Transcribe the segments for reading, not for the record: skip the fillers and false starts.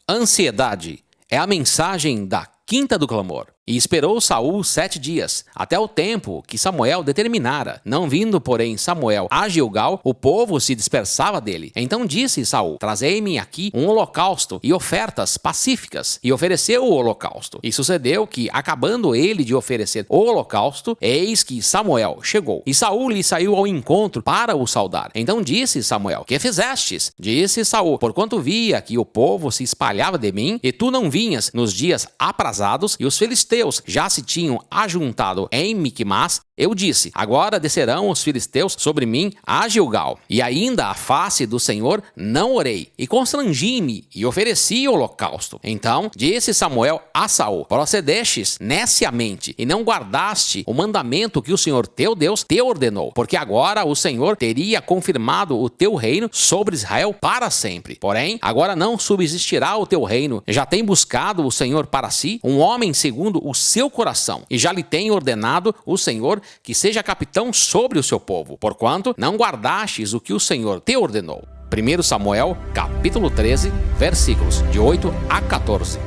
Ansiedade é a mensagem da quinta do clamor. E esperou Saul 7 dias, até o tempo que Samuel determinara. Não vindo, porém, Samuel a Gilgal, o povo se dispersava dele. Então disse Saul: trazei-me aqui um holocausto e ofertas pacíficas. E ofereceu o holocausto. E sucedeu que, acabando ele de oferecer o holocausto, eis que Samuel chegou. E Saul lhe saiu ao encontro para o saudar. Então disse Samuel: que fizestes? Disse Saul: porquanto via que o povo se espalhava de mim, e tu não vinhas nos dias aprazados, e os filisteus já se tinham ajuntado em Miquimás, eu disse: agora descerão os filisteus sobre mim a Gilgal. E ainda à face do Senhor não orei, e constrangi-me, e ofereci o holocausto. Então disse Samuel a Saul: procedestes neciamente, e não guardaste o mandamento que o Senhor teu Deus te ordenou, porque agora o Senhor teria confirmado o teu reino sobre Israel para sempre. Porém, agora não subsistirá o teu reino. Já tem buscado o Senhor para si um homem segundo o seu coração, e já lhe tem ordenado o Senhor que seja capitão sobre o seu povo, porquanto não guardastes o que o Senhor te ordenou. 1 Samuel, capítulo 13, versículos de 8 a 14.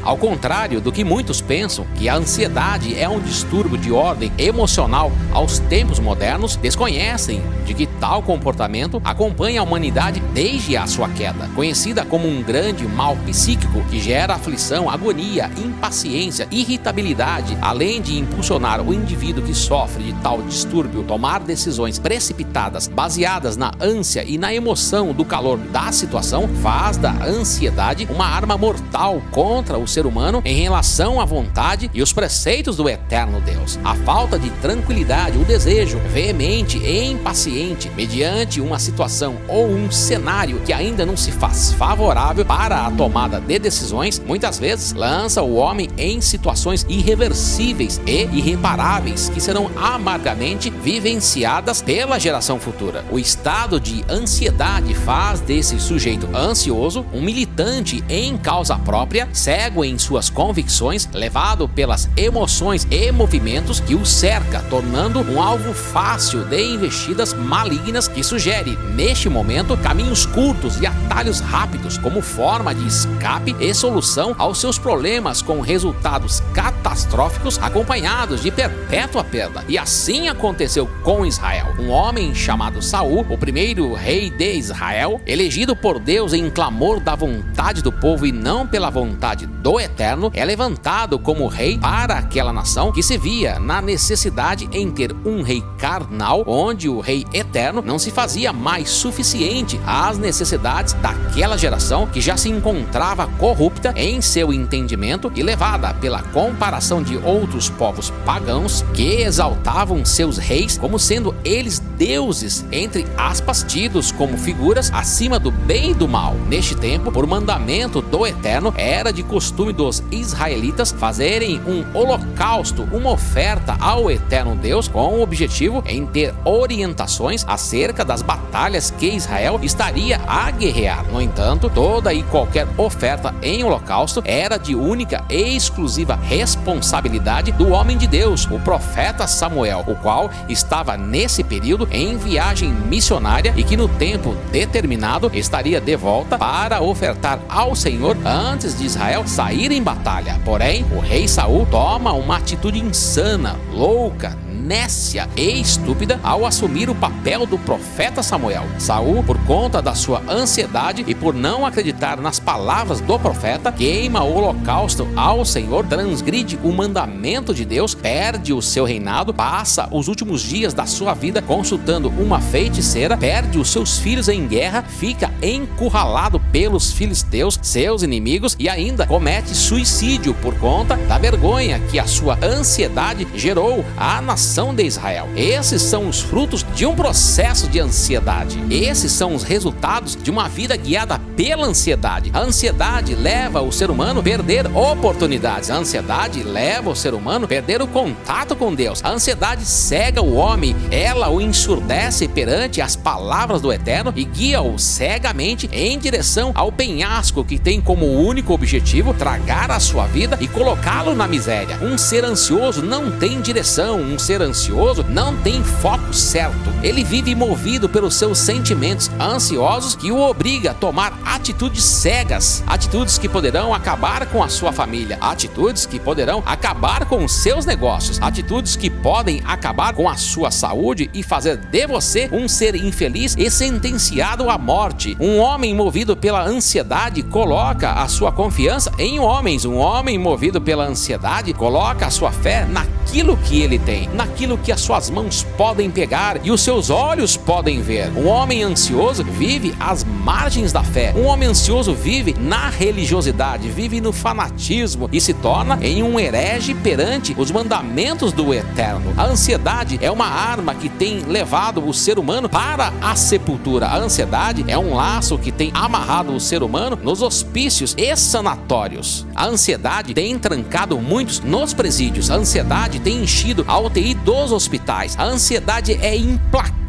Ao contrário do que muitos pensam, que a ansiedade é um distúrbio de ordem emocional aos tempos modernos, desconhecem de que tal comportamento acompanha a humanidade desde a sua queda, conhecida como um grande mal psíquico que gera aflição, agonia, impaciência, irritabilidade, além de impulsionar o indivíduo que sofre de tal distúrbio tomar decisões precipitadas, baseadas na ânsia e na emoção do calor da situação, faz da ansiedade uma arma mortal contra o ser humano em relação à vontade e os preceitos do eterno Deus. A falta de tranquilidade, o desejo veemente e impaciente mediante uma situação ou um cenário que ainda não se faz favorável para a tomada de decisões, muitas vezes lança o homem em situações irreversíveis e irreparáveis que serão amargamente vivenciadas pela geração futura. O estado de ansiedade faz desse sujeito ansioso um militante em causa própria, cego em suas convicções, levado pelas emoções e movimentos que o cerca, tornando um alvo fácil de investidas malignas que sugere, neste momento, caminhos curtos e atalhos rápidos como forma de escape e solução aos seus problemas, com resultados catastróficos acompanhados de perpétua perda. E assim aconteceu com Israel. Um homem chamado Saul, o primeiro rei de Israel, elegido por Deus em clamor da vontade do povo e não pela vontade do Eterno, é levantado como rei para aquela nação que se via na necessidade em ter um rei carnal, onde o rei eterno não se fazia mais suficiente às necessidades daquela geração que já se encontrava corrupta em seu entendimento e levada pela comparação de outros povos pagãos que exaltavam seus reis como sendo eles deuses, entre aspas, tidos como figuras acima do bem e do mal. Neste tempo, por mandamento do Eterno, era de costume dos israelitas fazerem um holocausto, uma oferta ao eterno Deus, com o objetivo em ter orientações acerca das batalhas que Israel estaria a guerrear. No entanto, toda e qualquer oferta em holocausto era de única e exclusiva responsabilidade do homem de Deus, o profeta Samuel, o qual estava nesse período em viagem missionária e que no tempo determinado estaria de volta para ofertar ao Senhor antes de Israel sair em batalha. Porém, o rei Saul toma uma atitude insana, louca, nécia e estúpida ao assumir o papel do profeta Samuel. Saul, por conta da sua ansiedade e por não acreditar nas palavras do profeta, queima o holocausto ao Senhor, transgride o mandamento de Deus, perde o seu reinado, passa os últimos dias da sua vida consultando uma feiticeira, perde os seus filhos em guerra, fica encurralado pelos filisteus, seus inimigos, e ainda comete suicídio por conta da vergonha que a sua ansiedade gerou à nação de Israel. Esses são os frutos de um processo de ansiedade. Esses são os resultados de uma vida guiada pela ansiedade. A ansiedade leva o ser humano a perder oportunidades. A ansiedade leva o ser humano a perder o contato com Deus. A ansiedade cega o homem. Ela o ensurdece perante as palavras do Eterno e guia-o cegamente em direção ao penhasco que tem como único objetivo tragar a sua vida e colocá-lo na miséria. Um ser ansioso não tem direção. Um ser ansioso não tem foco certo. Ele vive movido pelos seus sentimentos ansiosos que o obriga a tomar atitudes cegas, atitudes que poderão acabar com a sua família, atitudes que poderão acabar com os seus negócios, atitudes que podem acabar com a sua saúde e fazer de você um ser infeliz e sentenciado à morte. Um homem movido pela ansiedade coloca a sua confiança em homens. Um homem movido pela ansiedade coloca a sua fé naquilo que ele tem, naquilo que as suas mãos podem pegar e os seus olhos podem ver. Um homem ansioso vive às margens da fé. Um homem ansioso vive na religiosidade, vive no fanatismo e se torna em um herege perante os mandamentos do Eterno. A ansiedade é uma arma que tem levado o ser humano para a sepultura. A ansiedade é um laço que tem amarrado o ser humano nos hospícios e sanatórios. A ansiedade tem trancado muitos nos presídios. A ansiedade tem enchido a UTI dos hospitais. A ansiedade é implacável.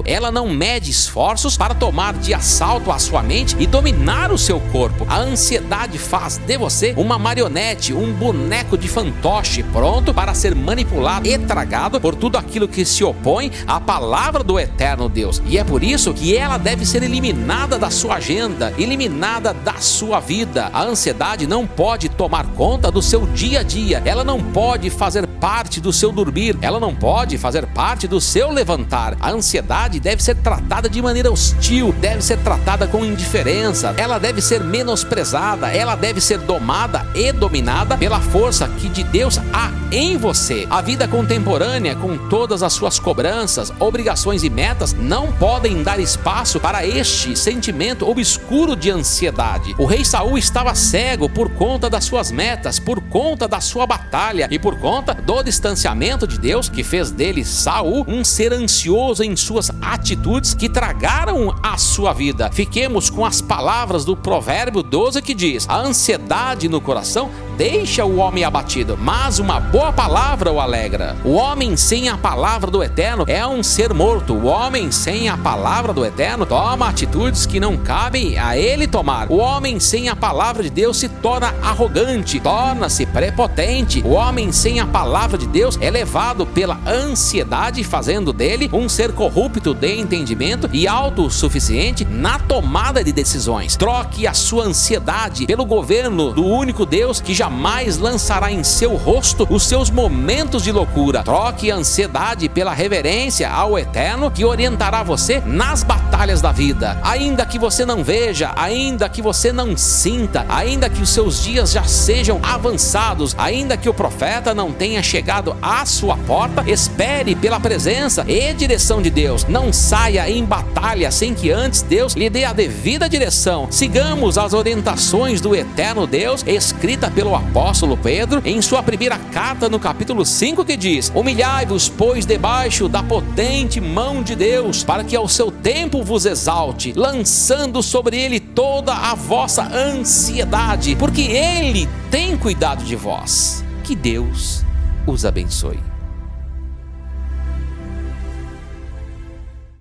Ela não mede esforços para tomar de assalto a sua mente e dominar o seu corpo. A ansiedade faz de você uma marionete, um boneco de fantoche pronto para ser manipulado e tragado por tudo aquilo que se opõe à palavra do eterno Deus. E é por isso que ela deve ser eliminada da sua agenda, eliminada da sua vida. A ansiedade não pode tomar conta do seu dia a dia. Ela não pode fazer parte do seu dormir. Ela não pode fazer parte do seu levantar. A ansiedade deve ser tratada de maneira hostil, deve ser tratada com indiferença. Ela deve ser menosprezada. Ela deve ser domada e dominada pela força que de Deus há em você. A vida contemporânea, com todas as suas cobranças, obrigações e metas, não podem dar espaço para este sentimento obscuro de ansiedade. O rei Saul estava cego por conta das suas metas, por conta da sua batalha e por conta do distanciamento de Deus, que fez dele, Saul, um ser ansioso em suas atitudes que tragaram a sua vida. Fiquemos com as palavras do Provérbio 12 que diz: a ansiedade no coração deixa o homem abatido, mas uma boa palavra o alegra. O homem sem a palavra do Eterno é um ser morto. O homem sem a palavra do Eterno toma atitudes que não cabem a ele tomar. O homem sem a palavra de Deus se torna arrogante, torna-se prepotente. O homem sem a palavra de Deus é levado pela ansiedade, fazendo dele um ser corrupto de entendimento e autossuficiente na tomada de decisões. Troque a sua ansiedade pelo governo do único Deus que jamais lançará em seu rosto os seus momentos de loucura. Troque a ansiedade pela reverência ao Eterno, que orientará você nas batalhas da vida. Ainda que você não veja, ainda que você não sinta, ainda que os seus dias já sejam avançados, ainda que o profeta não tenha chegado à sua porta, espere pela presença e direção de Deus. Não saia em batalha sem que antes Deus lhe dê a devida direção. Sigamos as orientações do eterno Deus, escrita pelo apóstolo Pedro em sua primeira carta no capítulo 5, que diz: humilhai-vos, pois, debaixo da potente mão de Deus, para que ao seu tempo vos exalte, lançando sobre ele toda a vossa ansiedade, porque ele tem cuidado de vós. Que Deus os abençoe.